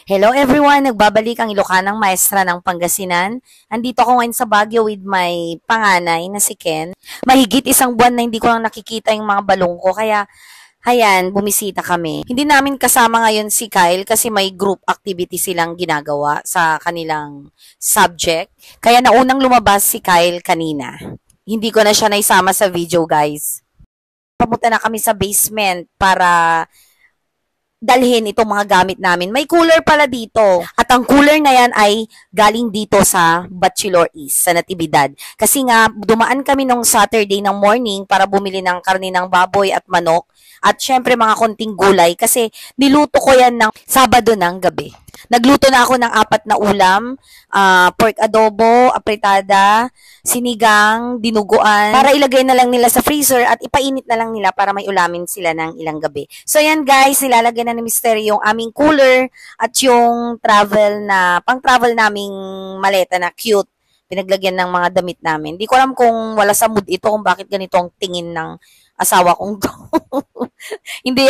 Hello everyone! Nagbabalik ang Ilocanang Maestra ng Pangasinan. Andito ako ngayon sa Baguio with my panganay na si Ken. Mahigit isang buwan na hindi ko lang nakikita yung mga balong ko, kaya ayan, bumisita kami. Hindi namin kasama ngayon si Kyle kasi may group activity silang ginagawa sa kanilang subject. Kaya naunang lumabas si Kyle kanina. Hindi ko na siya naisama sa video, guys. Papunta na kami sa basement para dalhin itong mga gamit namin. May cooler pala dito. At ang cooler na yan ay galing dito sa Bachelor East, sa Natividad. Kasi nga, dumaan kami nung Saturday ng morning para bumili ng karne ng baboy at manok. At syempre mga konting gulay kasi niluto ko yan ng Sabado ng gabi. Nagluto na ako ng 4 na ulam, pork adobo, apritada, sinigang, dinuguan, para ilagay na lang nila sa freezer at ipainit na lang nila para may ulamin sila ng ilang gabi. So yan guys, nilalagay na ni Mister yung aming cooler at yung pang-travel naming maleta na cute. Pinaglagyan ng mga damit namin. Di ko alam kung wala sa mood ito, kung bakit ganito ang tingin ng asawa kong to. hindi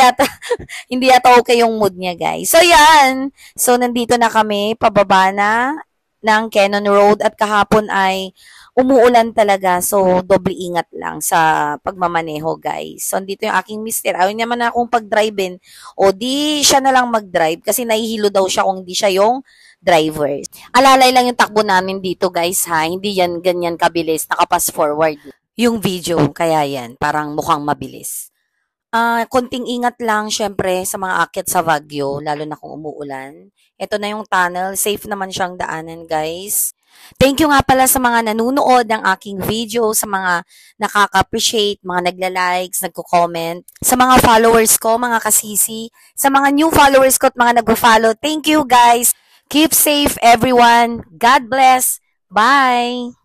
yata okay yung mood niya, guys. So, yan. So, nandito na kami, pababa na ng Cannon Road at kahapon ay umuulan talaga. So, doble ingat lang sa pagmamaneho, guys. So, nandito yung aking mister. Ayaw naman na akong pag-drive-in. O, di siya na lang mag-drive kasi nahihilo daw siya kung hindi siya yung driver. Alalay lang yung takbo namin dito, guys, ha. Hindi yan ganyan kabilis. Nakapass forward yung video, kaya yan, parang mukhang mabilis. Konting ingat lang, syempre, sa mga aakyat sa Baguio, lalo na kung umuulan. Ito na yung tunnel, safe naman siyang daanan, guys. Thank you nga pala sa mga nanunood ng aking video, sa mga nakaka-appreciate, mga nagla-likes, nagko-comment, sa mga followers ko, mga kasisi, sa mga new followers ko at mga nagpo-follow. Thank you, guys. Keep safe, everyone. God bless. Bye!